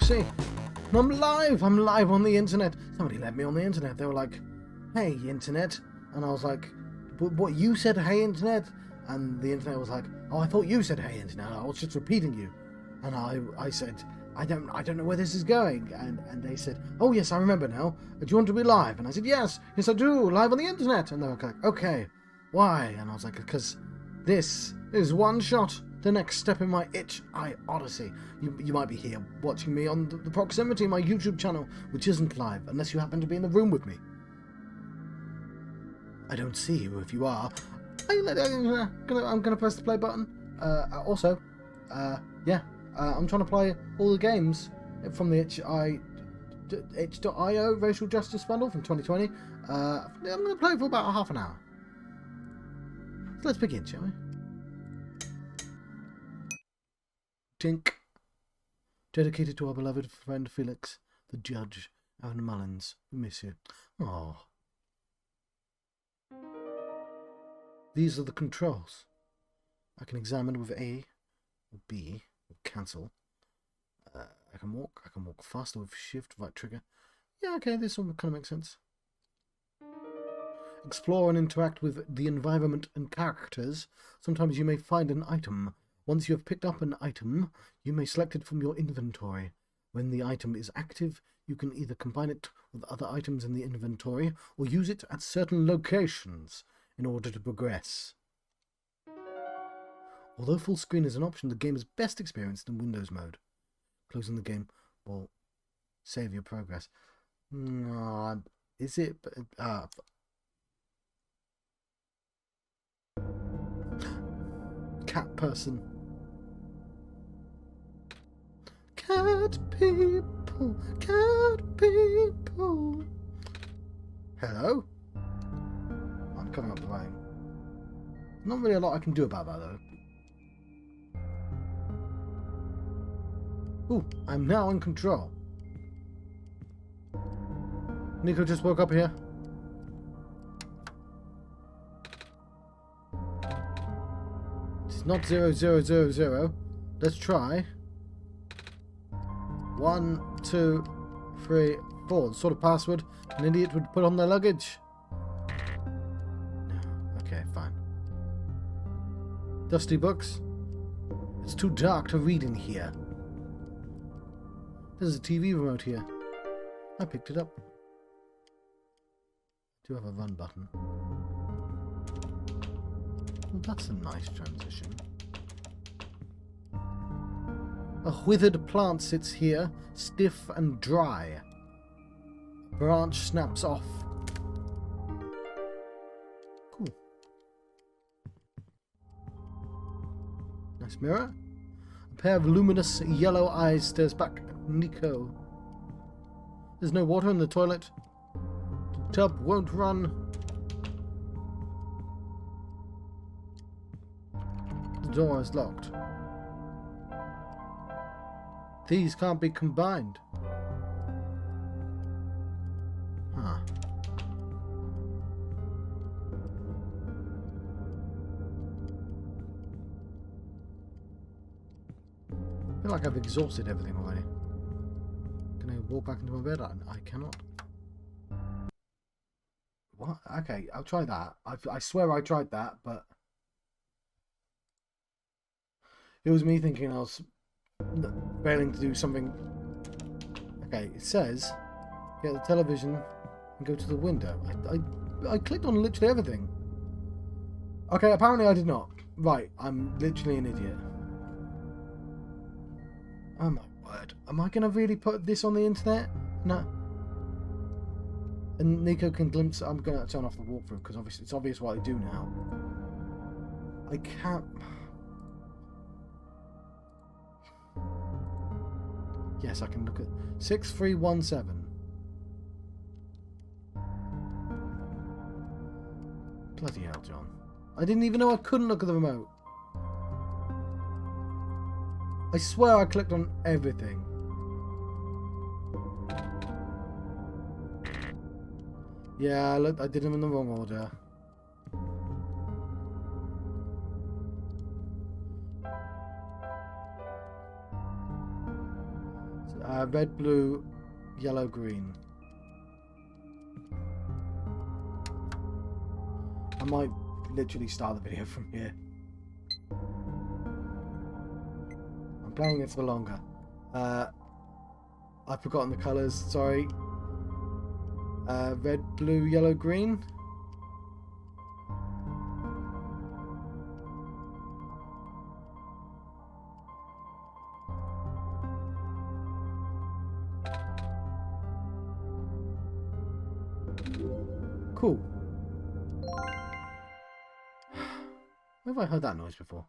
Itch.iOdyssey. And I'm live on the internet. Somebody let me on the internet. They were like, hey, internet. And I was like, what, you said, hey, internet? And the internet was like, oh, I thought you said, hey, internet. I was just repeating you. And I said, I don't know where this is going. And they said, oh, yes, I remember now. Do you want to be live? And I said, yes, I do, live on the internet. And they were like, okay, why? And I was like, because this is one shot. The next step in my Itch.iOdyssey. You might be here watching me on the proximity, my YouTube channel, which isn't live, unless you happen to be in the room with me. I don't see you if you are. I'm gonna press the play button. I'm trying to play all the games from the Itch.io Racial Justice Bundle from 2020. I'm gonna play for about half an hour. So let's begin, shall we? Tink. Dedicated to our beloved friend Felix, the judge, Aaron Mullins. We miss you. Oh. These are the controls. I can examine with A or B or cancel. I can walk faster with shift, right trigger. Yeah, okay, this one kind of makes sense. Explore and interact with the environment and characters. Sometimes you may find an item. Once you have picked up an item, you may select it from your inventory. When the item is active, you can either combine it with other items in the inventory or use it at certain locations in order to progress. Although full screen is an option, the game is best experienced in Windows mode. Closing the game will save your progress. Is it? Cat person. Cat people, cat people. Hello? I'm coming up the lane. Not really a lot I can do about that though. Ooh, I'm now in control. Nico just woke up here. It's not 0000. Let's try. 1, 2, 3, 4. The sort of password an idiot would put on their luggage. No. Okay, fine. Dusty books. It's too dark to read in here. There's a TV remote here. I picked it up. I do have a run button. Well, that's a nice transition. A withered plant sits here, stiff and dry. A branch snaps off. Cool. Nice mirror. A pair of luminous yellow eyes stares back at Nico. There's no water in the toilet. The tub won't run. The door is locked. These can't be combined. Huh. I feel like I've exhausted everything already. Can I walk back into my bed? I cannot. What? Okay, I'll try that. I swear I tried that, but it was me thinking I was failing to do something. Okay, it says get the television and go to the window. I clicked on literally everything. Okay, apparently I did not. Right, I'm literally an idiot. Oh my word. Am I going to really put this on the internet? No. And Nico can glimpse. I'm going to turn off the walkthrough because obviously it's obvious what I do now. I can't. Yes, I can look at 6317. Bloody hell, John. I didn't even know I couldn't look at the remote. I swear I clicked on everything. Yeah, look, I did them in the wrong order. Red, blue, yellow, green. I might literally start the video from here. I'm playing it for longer. I've forgotten the colours, sorry. Red, blue, yellow, green. Cool. Where have I heard that noise before?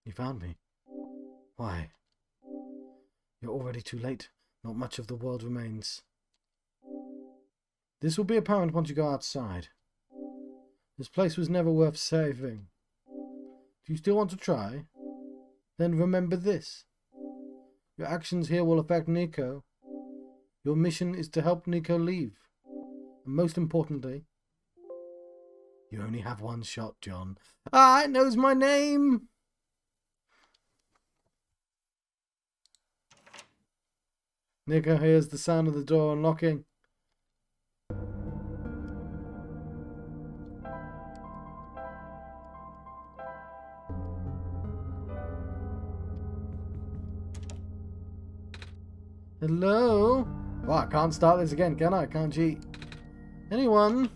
You found me. Why? You're already too late. Not much of the world remains. This will be apparent once you go outside. This place was never worth saving. Do you still want to try? Then remember this. Your actions here will affect Nico. Your mission is to help Nico leave. And most importantly, you only have one shot, John. Ah, it knows my name! Nico hears the sound of the door unlocking. Hello? Oh, I can't start this again, can I? Can't cheat. Anyone?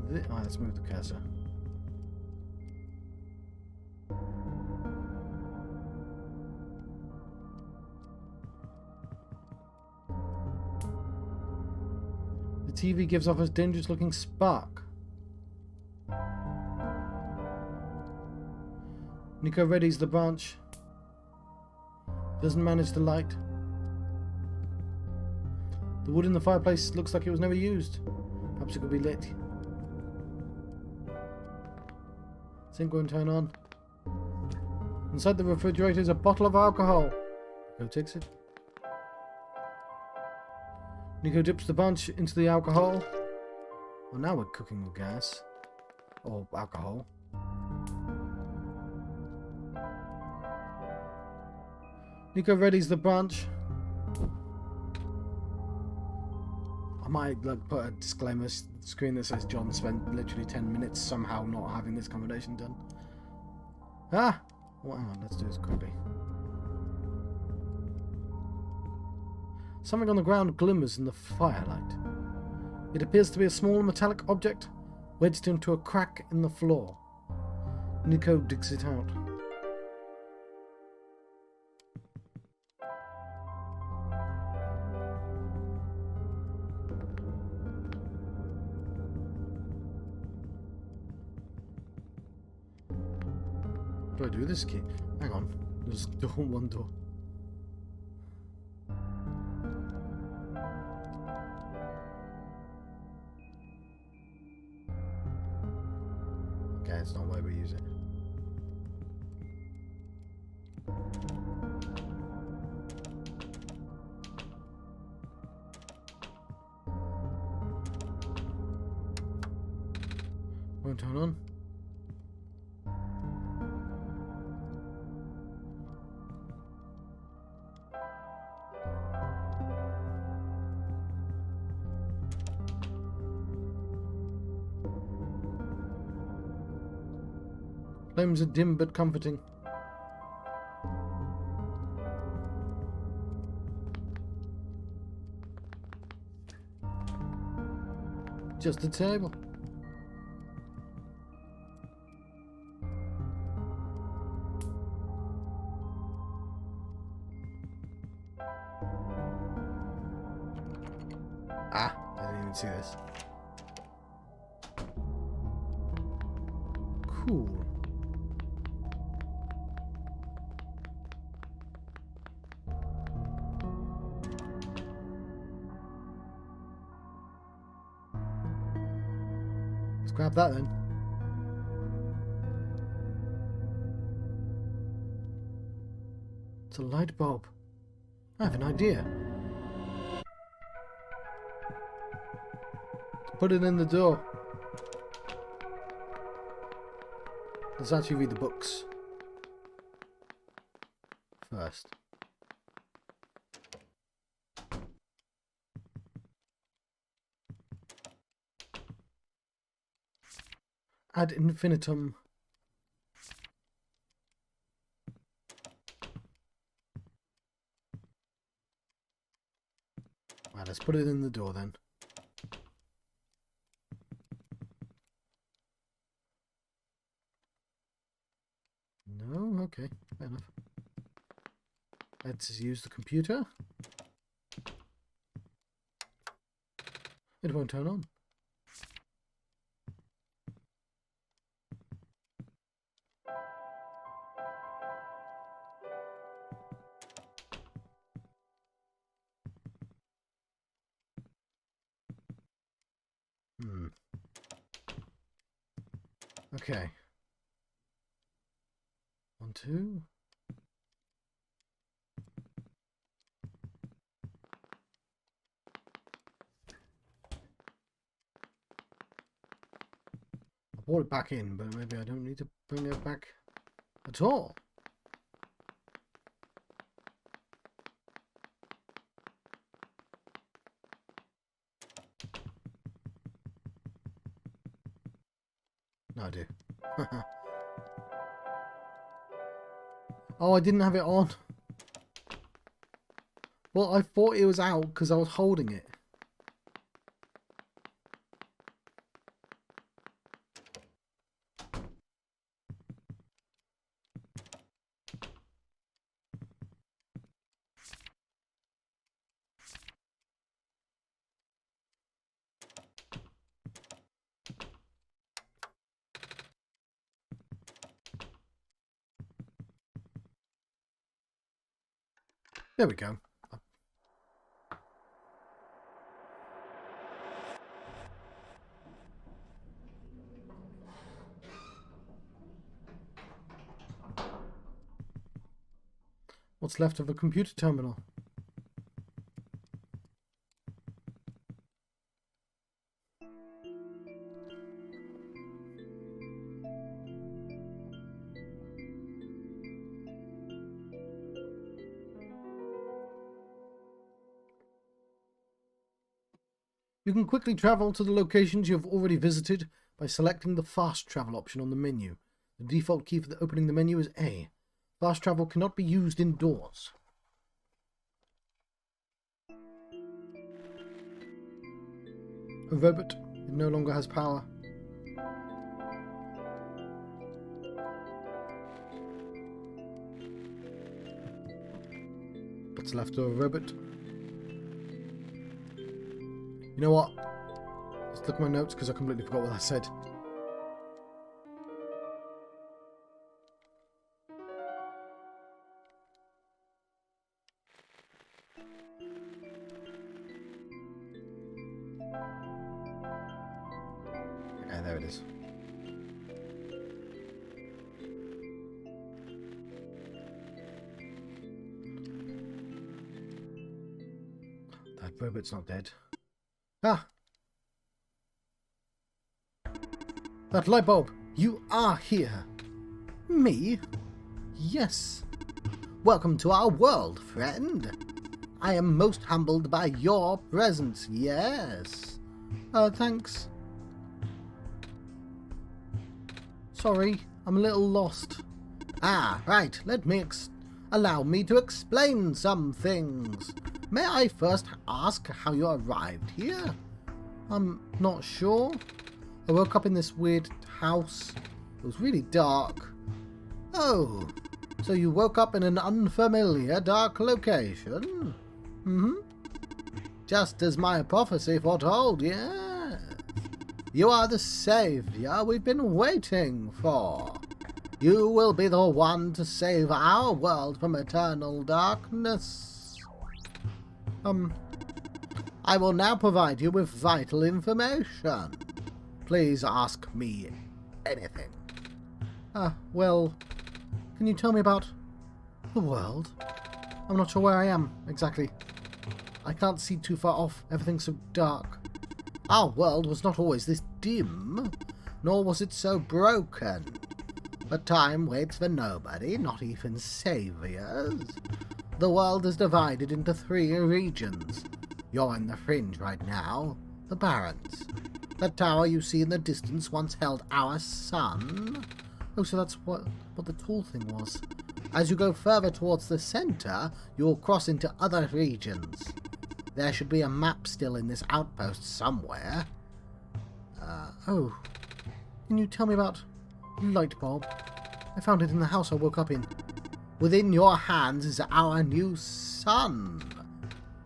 Alright, let's move the cursor. The TV gives off a dangerous looking spark. Nico readies the branch. Doesn't manage the light. The wood in the fireplace looks like it was never used. Perhaps it could be lit. Sink won't turn on. Inside the refrigerator is a bottle of alcohol. Nico takes it. Nico dips the bunch into the alcohol. Well, now we're cooking with gas. Or alcohol. Nico readies the branch. I might put a disclaimer screen that says John spent literally 10 minutes somehow not having this combination done. Ah! Well, hang on, let's do this quickly. Something on the ground glimmers in the firelight. It appears to be a small metallic object wedged into a crack in the floor. Nico digs it out. What do I do with this key? Hang on. There's one door. Okay, it's not where we use it. Won't turn on. Flames are dim but comforting. Just a table. Ah, I didn't even see this. Cool. Grab that then. It's a light bulb. I have an idea. Put it in the door. Let's actually read the books. first. Ad infinitum. Right, let's put it in the door then. No? Okay, fair enough. Let's use the computer. It won't turn on. Okay. 1, 2. I brought it back in, but maybe I don't need to bring it back at all. No, I do. Oh, I didn't have it on. Well, I thought it was out because I was holding it. There we go. What's left of a computer terminal? You can quickly travel to the locations you have already visited by selecting the fast travel option on the menu. The default key for opening the menu is A. Fast travel cannot be used indoors. A robot. It no longer has power. What's left of a robot? You know what? Let's look at my notes because I completely forgot what I said. Okay, there it is. That robot's not dead. Ah! That light bulb! You are here! Me? Yes. Welcome to our world, friend. I am most humbled by your presence, yes. Thanks. Sorry, I'm a little lost. Ah, right, allow me to explain some things. May I first ask how you arrived here? I'm not sure. I woke up in this weird house. It was really dark. Oh, so you woke up in an unfamiliar dark location? Just as my prophecy foretold, yes. You are the savior we've been waiting for. You will be the one to save our world from eternal darkness. I will now provide you with vital information. Please ask me anything. Well, can you tell me about the world? I'm not sure where I am, exactly. I can't see too far off. Everything's so dark. Our world was not always this dim, nor was it so broken. But time waits for nobody, not even saviors. The world is divided into 3 regions. You're in the fringe right now, the Barrens. The tower you see in the distance once held our sun. Oh, so that's what the tall thing was. As you go further towards the center, you'll cross into other regions. There should be a map still in this outpost somewhere. Oh. Can you tell me about light bulb? I found it in the house I woke up in. Within your hands is our new sun.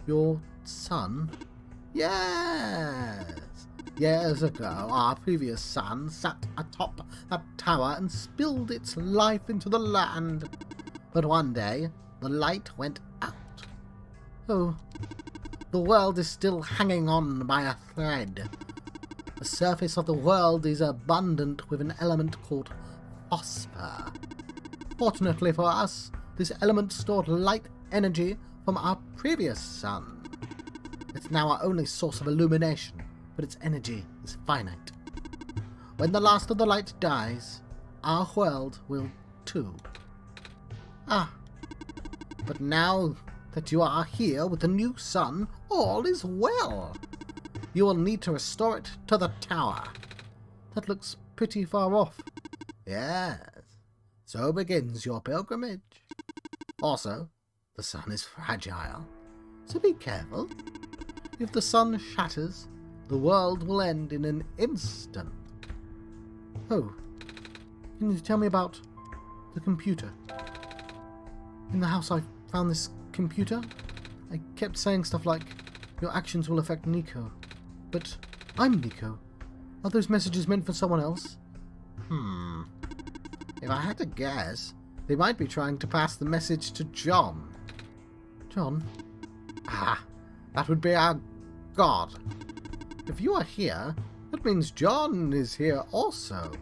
Your son? Yes. Years ago, our previous sun sat atop that tower and spilled its life into the land. But one day, the light went out. Oh, the world is still hanging on by a thread. The surface of the world is abundant with an element called phosphor. Fortunately for us, this element stored light energy from our previous sun. It's now our only source of illumination, but its energy is finite. When the last of the light dies, our world will too. Ah, but now that you are here with the new sun, all is well. You will need to restore it to the tower. That looks pretty far off. Yes, so begins your pilgrimage. Also, the sun is fragile, so be careful. If the sun shatters, the world will end in an instant. Oh, can you tell me about the computer? In the house I found this computer. I kept saying stuff like, your actions will affect Nico. But I'm Nico. Are those messages meant for someone else? If I had to guess, they might be trying to pass the message to John. John? Ah, that would be our god. If you are here, that means John is here also.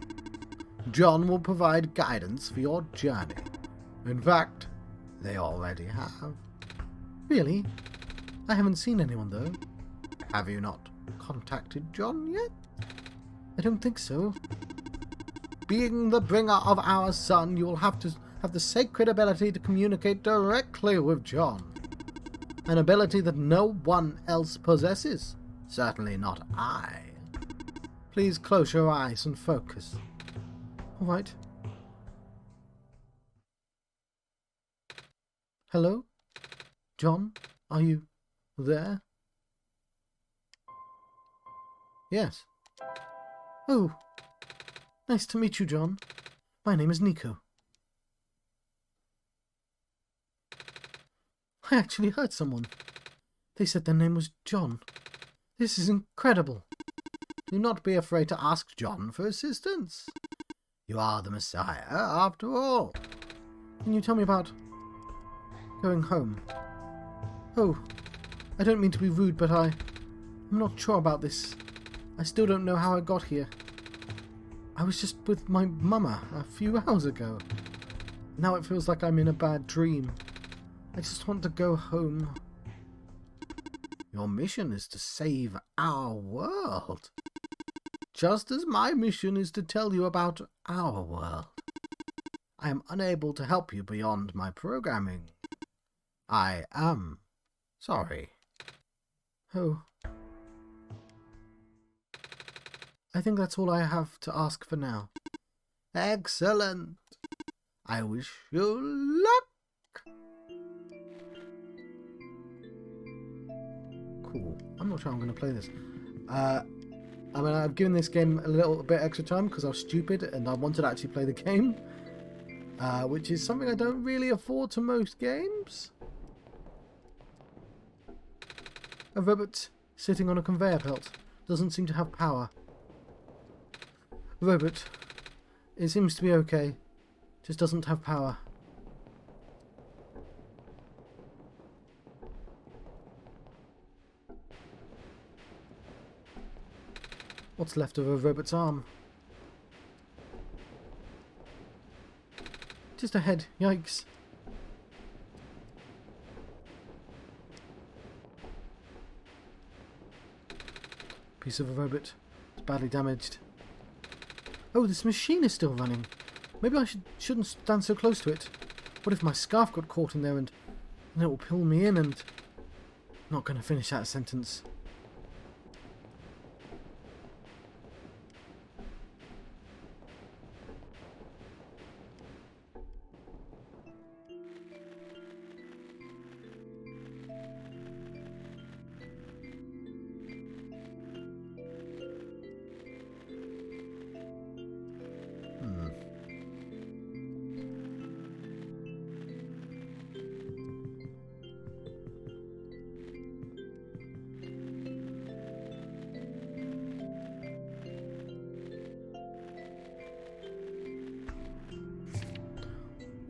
John will provide guidance for your journey. In fact, they already have. Really? I haven't seen anyone, though. Have you not contacted John yet? I don't think so. Being the bringer of our sun, you will have to have the sacred ability to communicate directly with John. An ability that no one else possesses. Certainly not I. Please close your eyes and focus. All right. Hello? John? Are you there? Yes. Oh. Nice to meet you, John. My name is Nico. I actually heard someone. They said their name was John. This is incredible. Do not be afraid to ask John for assistance. You are the Messiah, after all. Can you tell me about going home? Oh, I don't mean to be rude, but I'm not sure about this. I still don't know how I got here. I was just with my mama a few hours ago. Now it feels like I'm in a bad dream. I just want to go home. Your mission is to save our world. Just as my mission is to tell you about our world. I am unable to help you beyond my programming. I am sorry. Oh. I think that's all I have to ask for now. Excellent. I wish you luck. Cool. I'm not sure I'm going to play this. I mean, I've given this game a little bit extra time because I was stupid and I wanted to actually play the game. Which is something I don't really afford to most games. A robot sitting on a conveyor belt doesn't seem to have power. Robot, it seems to be okay, just doesn't have power. What's left of a robot's arm? Just ahead, yikes. Piece of a robot. It's badly damaged. Oh, this machine is still running. Maybe I shouldn't stand so close to it. What if my scarf got caught in there and it will pull me in and... Not going to finish that sentence.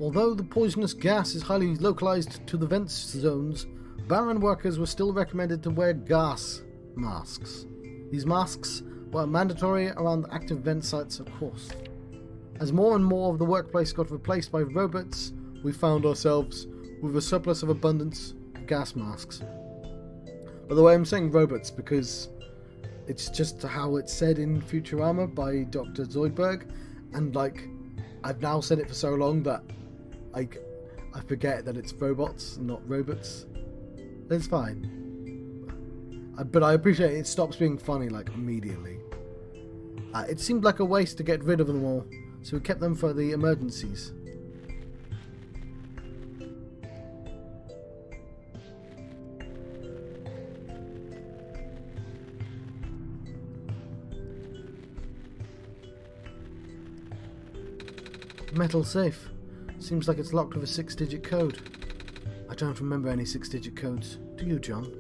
Although the poisonous gas is highly localized to the vent zones, barren workers were still recommended to wear gas masks. These masks were mandatory around active vent sites, of course. As more and more of the workplace got replaced by robots, we found ourselves with a surplus of abundance of gas masks. By the way, I'm saying robots because it's just how it's said in Futurama by Dr. Zoidberg, and I've now said it for so long that I forget that it's robots, not robots. It's fine. But I appreciate it stops being funny, immediately. It seemed like a waste to get rid of them all, so we kept them for the emergencies. Metal safe. Seems like it's locked with a 6-digit code. I don't remember any 6-digit codes. Do you, John?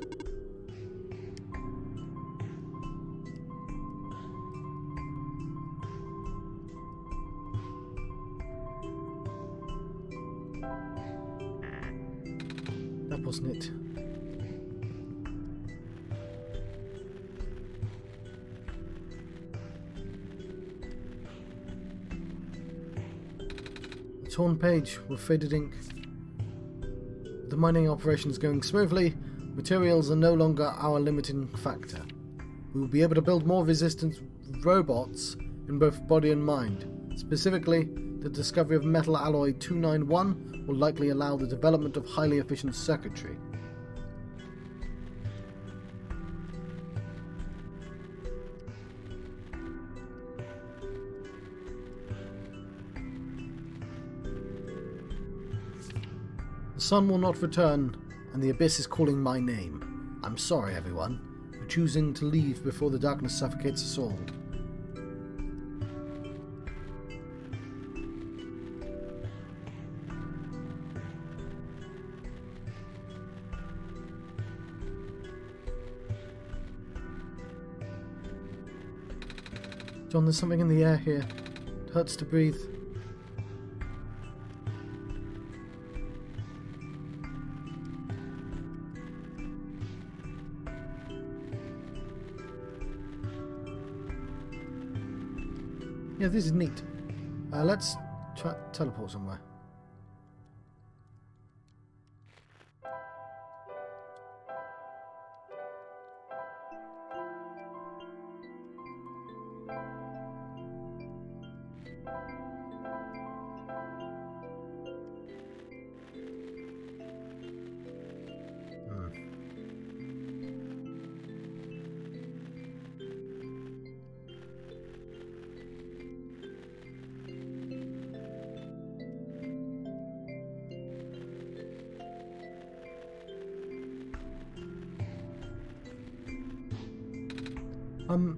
That wasn't it. Torn page with faded ink. The mining operation is going smoothly. Materials are no longer our limiting factor. We will be able to build more resistant robots in both body and mind. Specifically, the discovery of metal alloy 291 will likely allow the development of highly efficient circuitry. The sun will not return, and the abyss is calling my name. I'm sorry, everyone, for choosing to leave before the darkness suffocates us all. John, there's something in the air here. It hurts to breathe. Yeah, this is neat. Let's try teleport somewhere.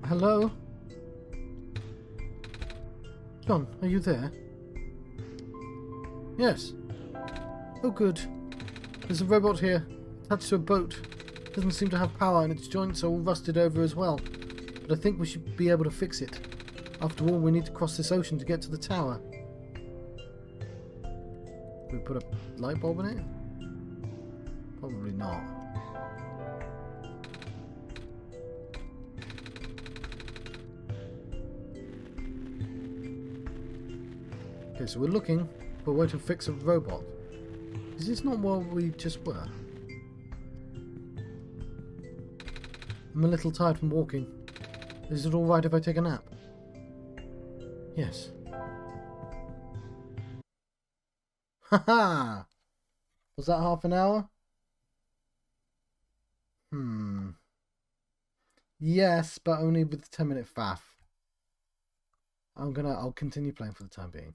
Hello? John, are you there? Yes. Oh, good. There's a robot here, attached to a boat. Doesn't seem to have power and its joints are all rusted over as well. But I think we should be able to fix it. After all, we need to cross this ocean to get to the tower. Can we put a light bulb in it? Probably not. Okay, so we're looking for a way to fix a robot. Is this not where we just were? I'm a little tired from walking. Is it alright if I take a nap? Yes. Haha! Was that half an hour? Yes, but only with the 10-minute faff. I'll continue playing for the time being.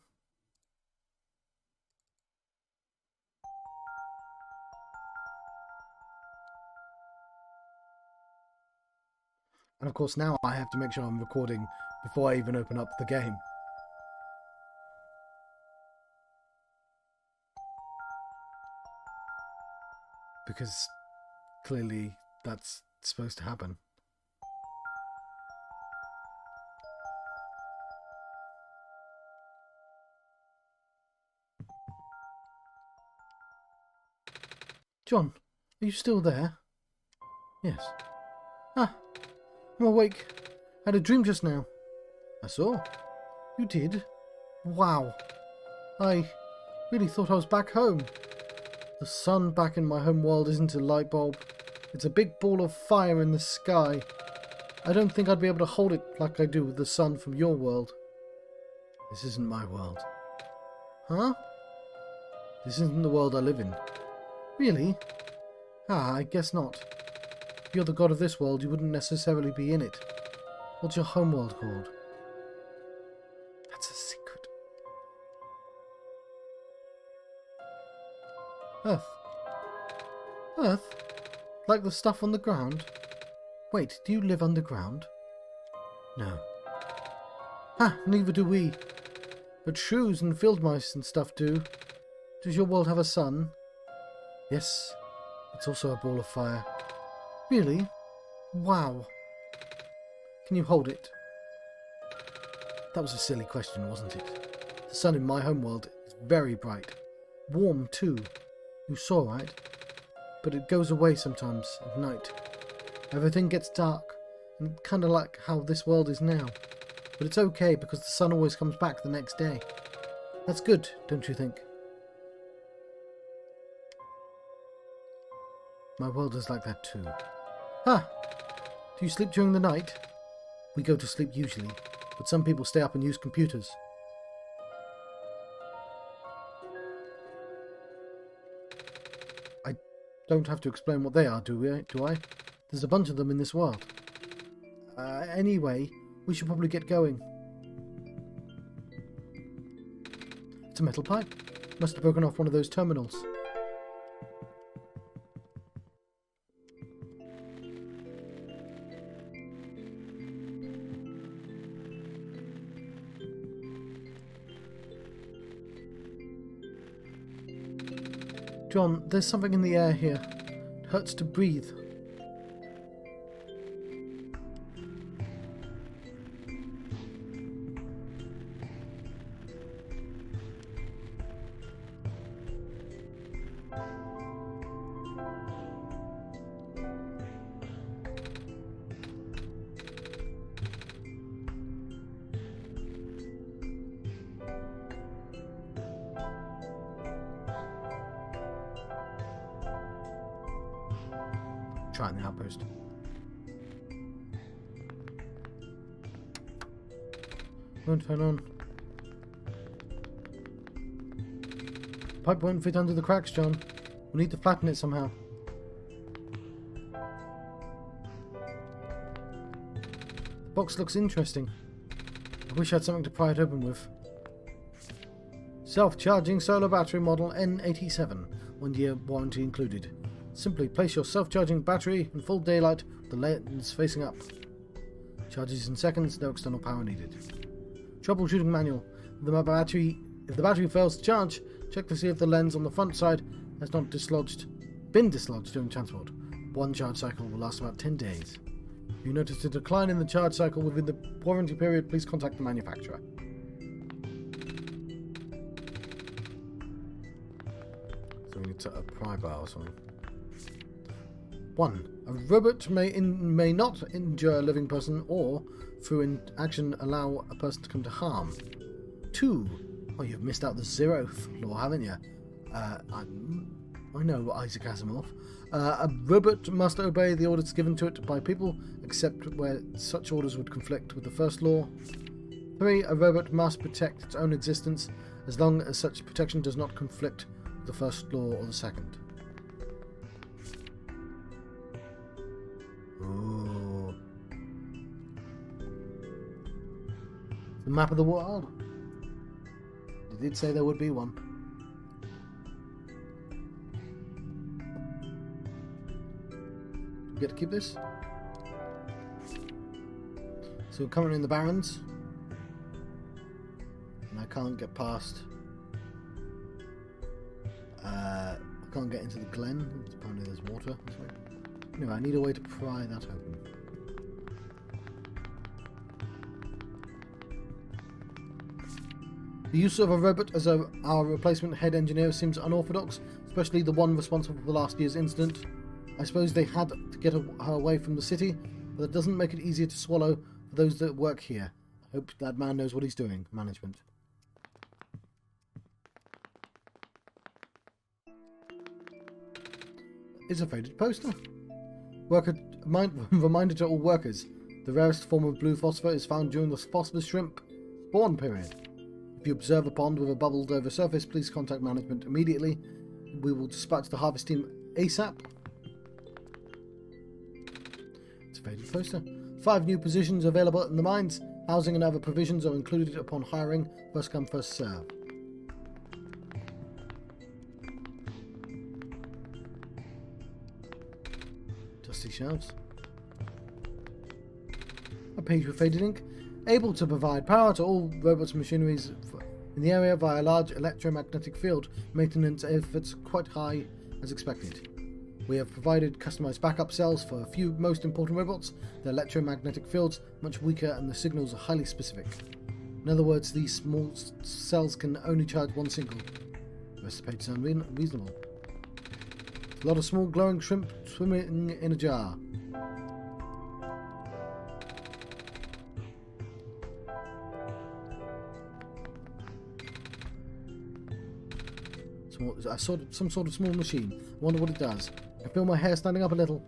And of course now I have to make sure I'm recording before I even open up the game. Because clearly that's supposed to happen. John, are you still there? Yes. Ah, I'm awake. I had a dream just now. I saw. You did? Wow. I really thought I was back home. The sun back in my home world isn't a light bulb. It's a big ball of fire in the sky. I don't think I'd be able to hold it like I do with the sun from your world. This isn't my world. Huh? This isn't the world I live in. Really? Ah, I guess not. If you're the god of this world, you wouldn't necessarily be in it. What's your homeworld called? That's a secret. Earth. Earth? Like the stuff on the ground? Wait, do you live underground? No. Ha, neither do we. But shrews and field mice and stuff do. Does your world have a sun? Yes. It's also a ball of fire. Really? Wow. Can you hold it? That was a silly question, wasn't it? The sun in my homeworld is very bright. Warm, too. You saw, right? But it goes away sometimes at night. Everything gets dark, and kind of like how this world is now. But it's okay because the sun always comes back the next day. That's good, don't you think? My world is like that too. Ah! Do you sleep during the night? We go to sleep usually, but some people stay up and use computers. I don't have to explain what they are, do I? There's a bunch of them in this world. Anyway, we should probably get going. It's a metal pipe. Must have broken off one of those terminals. John, there's something in the air here. It hurts to breathe. Try it in the outpost. Won't turn on. Pipe won't fit under the cracks, John. We'll need to flatten it somehow. The box looks interesting. I wish I had something to pry it open with. Self-charging solar battery model N87. 1 year warranty included. Simply place your self-charging battery in full daylight with the lens facing up. Charges in seconds, no external power needed. Troubleshooting manual. If the battery fails to charge, check to see if the lens on the front side has not been dislodged during transport. One charge cycle will last about 10 days. If you notice a decline in the charge cycle within the warranty period, please contact the manufacturer. So we need to pry bar or something. 1. A robot may not injure a living person or, through inaction, allow a person to come to harm. 2. Oh, you've missed out the 0th law, haven't you? I know Isaac Asimov. A robot must obey the orders given to it by people, except where such orders would conflict with the first law. 3. A robot must protect its own existence as long as such protection does not conflict with the first law or the second. Ooh. The map of the world. It did say there would be one. Do we get to keep this? So we're currently in the Barrens. And I can't get past... I can't get into the Glen. Apparently there's water this way. Anyway, I need a way to pry that open. The use of a robot as our replacement head engineer seems unorthodox, especially the one responsible for last year's incident. I suppose they had to get her away from the city, but that doesn't make it easier to swallow for those that work here. I hope that man knows what he's doing, management. It's a faded poster. Reminder to all workers. The rarest form of blue phosphor is found during the phosphorus shrimp spawn period. If you observe a pond with a bubbled over surface, please contact management immediately. We will dispatch the harvest team ASAP. It's a faded poster. 5 new positions available in the mines. Housing and other provisions are included upon hiring. First come, first serve. Dusty shelves. A page with faded ink. Able to provide power to all robots and machineries in the area via a large electromagnetic field. Maintenance efforts quite high as expected. We have provided customized backup cells for a few most important robots. The electromagnetic fields much weaker and the signals are highly specific. In other words, these small cells can only charge one single. The rest of the page sounds reasonable. A lot of small glowing shrimp swimming in a jar. I saw some sort of small machine. I wonder what it does. I can feel my hair standing up a little.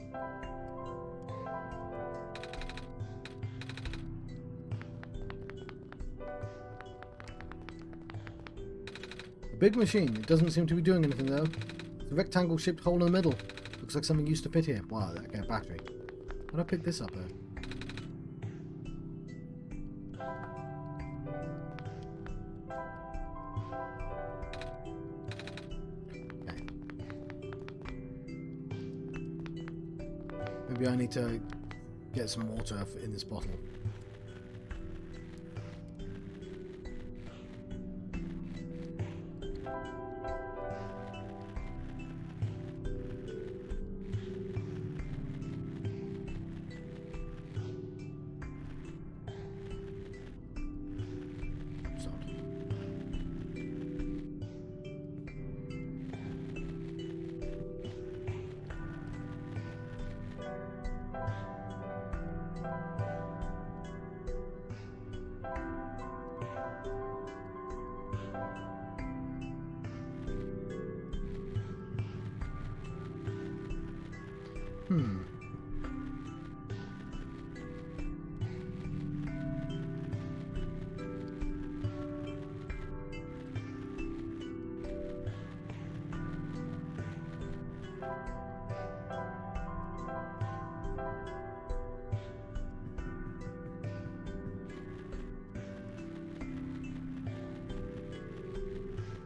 A big machine. It doesn't seem to be doing anything though. It's a rectangle-shaped hole in the middle. Looks like something used to fit here. Wow, okay, battery. How do I pick this up though? Maybe I need to get some water in this bottle.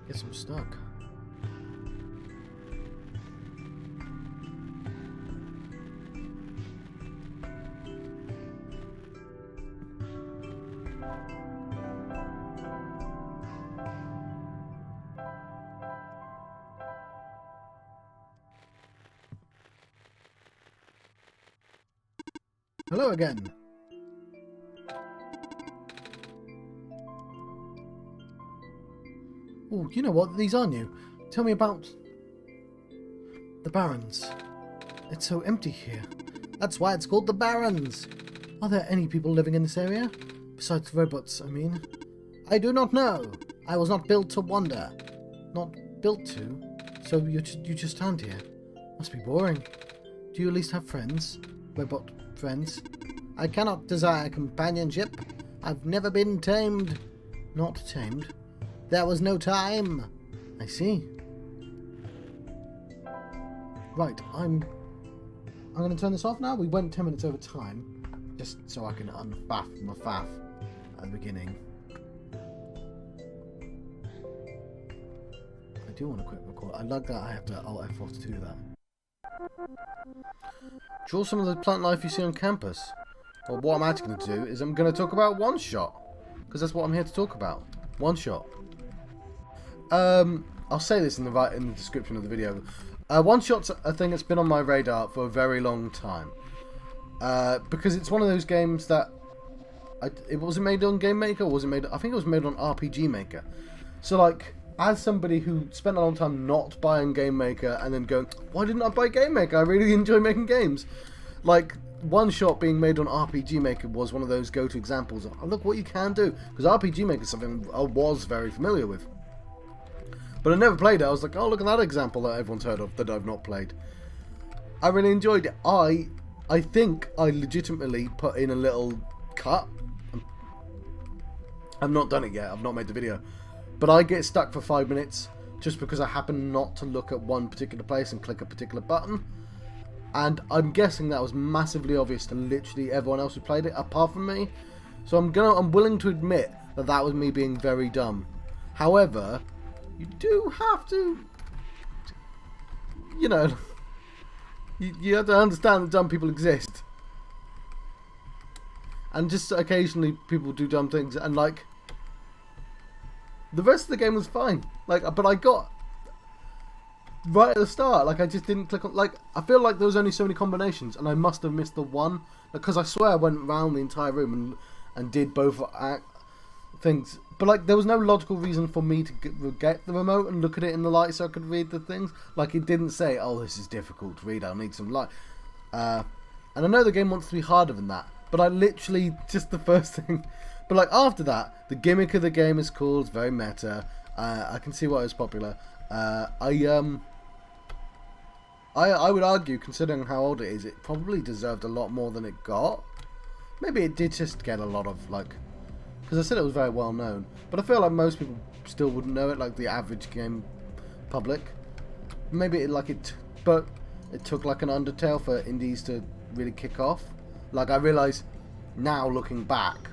Guess I'm stuck. Hello again. Oh, you know what? These are new. Tell me about the Barrens. It's so empty here. That's why it's called the Barrens. Are there any people living in this area? Besides robots, I mean. I do not know. I was not built to wander. Not built to. So you just stand here. Must be boring. Do you at least have friends? Robot friends? I cannot desire companionship. I've never been tamed. Not tamed. There was no time. I see. Right, I'm going to turn this off now. We went 10 minutes over time, just so I can unfaff my faff at the beginning. I do want to quick record. I like that I have to Alt F4 to do that. Draw some of the plant life you see on campus. Well, what I'm actually going to do is I'm going to talk about One Shot, because that's what I'm here to talk about. One Shot. I'll say this in the description of the video. One Shot's a thing that's been on my radar for a very long time, because it's one of those games that it wasn't made on GameMaker, or was it made? I think it was made on RPGMaker. So like, as somebody who spent a long time not buying GameMaker and then going, why didn't I buy GameMaker? I really enjoy making games. Like, One Shot being made on RPGMaker was one of those go-to examples of, oh, look what you can do, because RPGMaker is something I was very familiar with. But I never played it. I was like, oh, look at that example that everyone's heard of that I've not played. I really enjoyed it. I think I legitimately put in a little cut. I've not done it yet. I've not made the video. But I get stuck for 5 minutes just because I happen not to look at one particular place and click a particular button. And I'm guessing that was massively obvious to literally everyone else who played it, apart from me. So I'm willing to admit that that was me being very dumb. However, you do have to, you know, you have to understand that dumb people exist. And just occasionally people do dumb things, and like, the rest of the game was fine. Like, but I got, right at the start, like, I just didn't click on, like, I feel like there was only so many combinations, and I must have missed the one, because I swear I went around the entire room and did both things. But like, there was no logical reason for me to get the remote and look at it in the light so I could read the things. Like, it didn't say, oh, this is difficult to read, I'll need some light. And I know the game wants to be harder than that, but I literally, just the first thing. But like, after that, the gimmick of the game is cool, it's very meta. I can see why it's popular. I would argue, considering how old it is, it probably deserved a lot more than it got. Maybe it did just get a lot of, like, because I said it was very well known, but I feel like most people still wouldn't know it, like the average game public. Maybe but it took like an Undertale for indies to really kick off. Like, I realise now, looking back,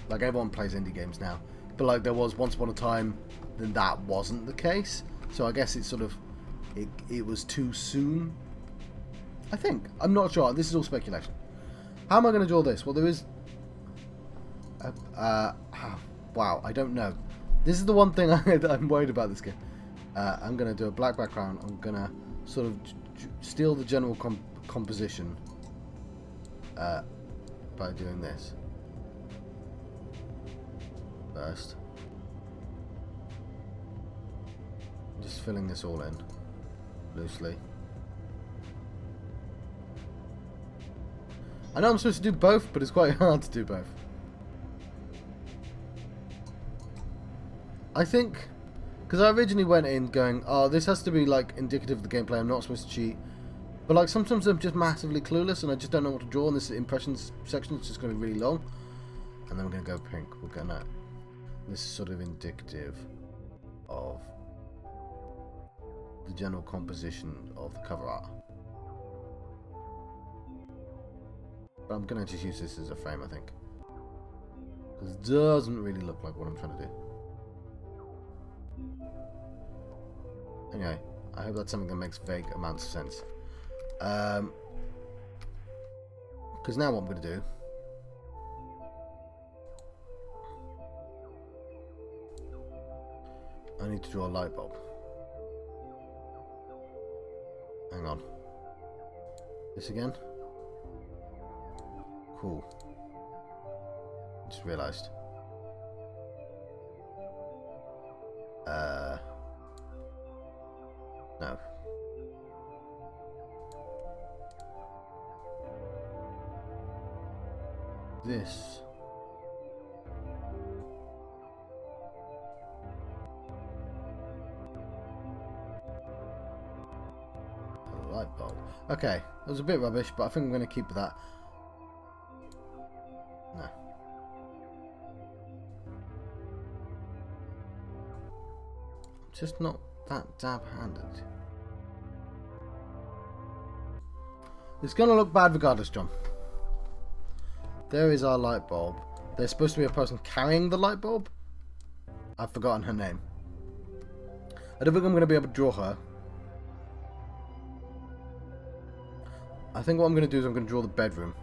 like, everyone plays indie games now, but like, there was once upon a time then that wasn't the case. So I guess it's sort of, it was too soon, I think. I'm not sure. This is all speculation. How am I going to draw this? Well, there is wow, I don't know. This is the one thing I'm worried about this game. I'm going to do a black background. I'm going to sort of steal the general composition by doing this first. Just filling this all in loosely. I know I'm supposed to do both, but it's quite hard to do both. I think, because I originally went in going, oh, this has to be like indicative of the gameplay, I'm not supposed to cheat. But like, sometimes I'm just massively clueless and I just don't know what to draw, and this impressions section is just going to be really long. And then we're going to go pink. We're going to, this is sort of indicative of the general composition of the cover art. But I'm going to just use this as a frame, I think. Because it doesn't really look like what I'm trying to do. Anyway, I hope that's something that makes vague amounts of sense. Because now what I'm going to do, I need to draw a light bulb. Hang on. This again? Cool. Just realised. No. This. A light bulb. Okay, it was a bit rubbish, but I think I'm going to keep that. No. just not that dab-handed. It's gonna look bad regardless, John. There is our light bulb. There's supposed to be a person carrying the light bulb. I've forgotten her name. I don't think I'm going to be able to draw her. I think what I'm going to do is I'm going to draw the bedroom.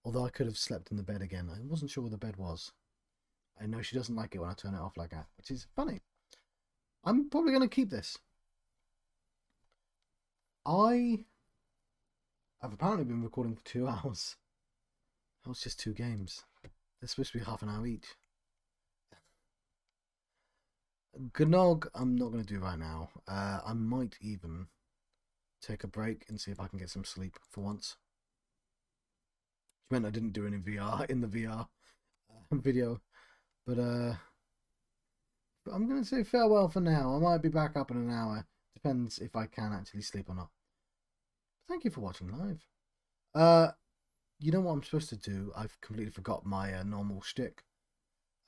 Although I could have slept in the bed again. I wasn't sure where the bed was. I know she doesn't like it when I turn it off like that, which is funny. I'm probably going to keep this. I've apparently been recording for 2 hours. That was just 2 games. They're supposed to be half an hour each. Gnog, I'm not going to do right now. I might even take a break and see if I can get some sleep for once. Which meant I didn't do any VR in the VR video. But I'm going to say farewell for now. I might be back up in an hour. Depends if I can actually sleep or not. Thank you for watching live. You know what I'm supposed to do? I've completely forgot my normal shtick.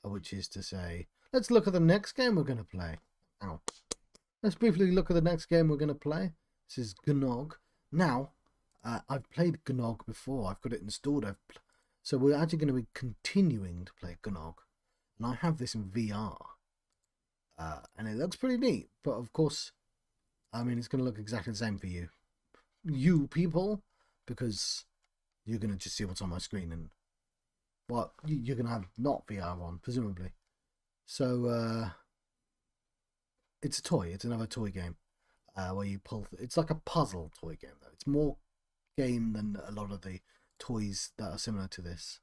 Which is to say, let's look at the next game we're going to play. Ow. Let's briefly look at the next game we're going to play. This is Gnog. Now, I've played Gnog before. I've got it installed. So we're actually going to be continuing to play Gnog. And I have this in VR. And it looks pretty neat. But of course, I mean, it's going to look exactly the same for you. You people. Because you're going to just see what's on my screen. And well, you're going to have not VR on, presumably. So, it's a toy. It's another toy game. Where you pull... It's like a puzzle toy game, though. It's more game than a lot of the toys that are similar to this.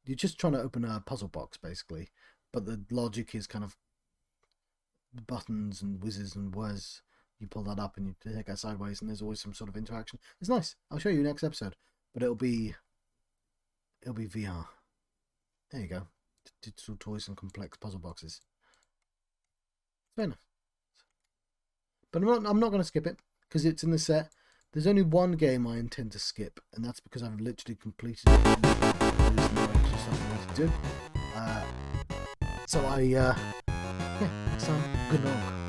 You're just trying to open a puzzle box, basically. But the logic is kind of buttons and whizzes and whirs. You pull that up and you take it sideways and there's always some sort of interaction. It's nice. I'll show you next episode. But it'll be VR. There you go. Digital toys and complex puzzle boxes. Very nice. But I'm not going to skip it because it's in the set. There's only one game I intend to skip, and that's because I've literally completed it. There's no extra stuff I need to do. So next time, good luck.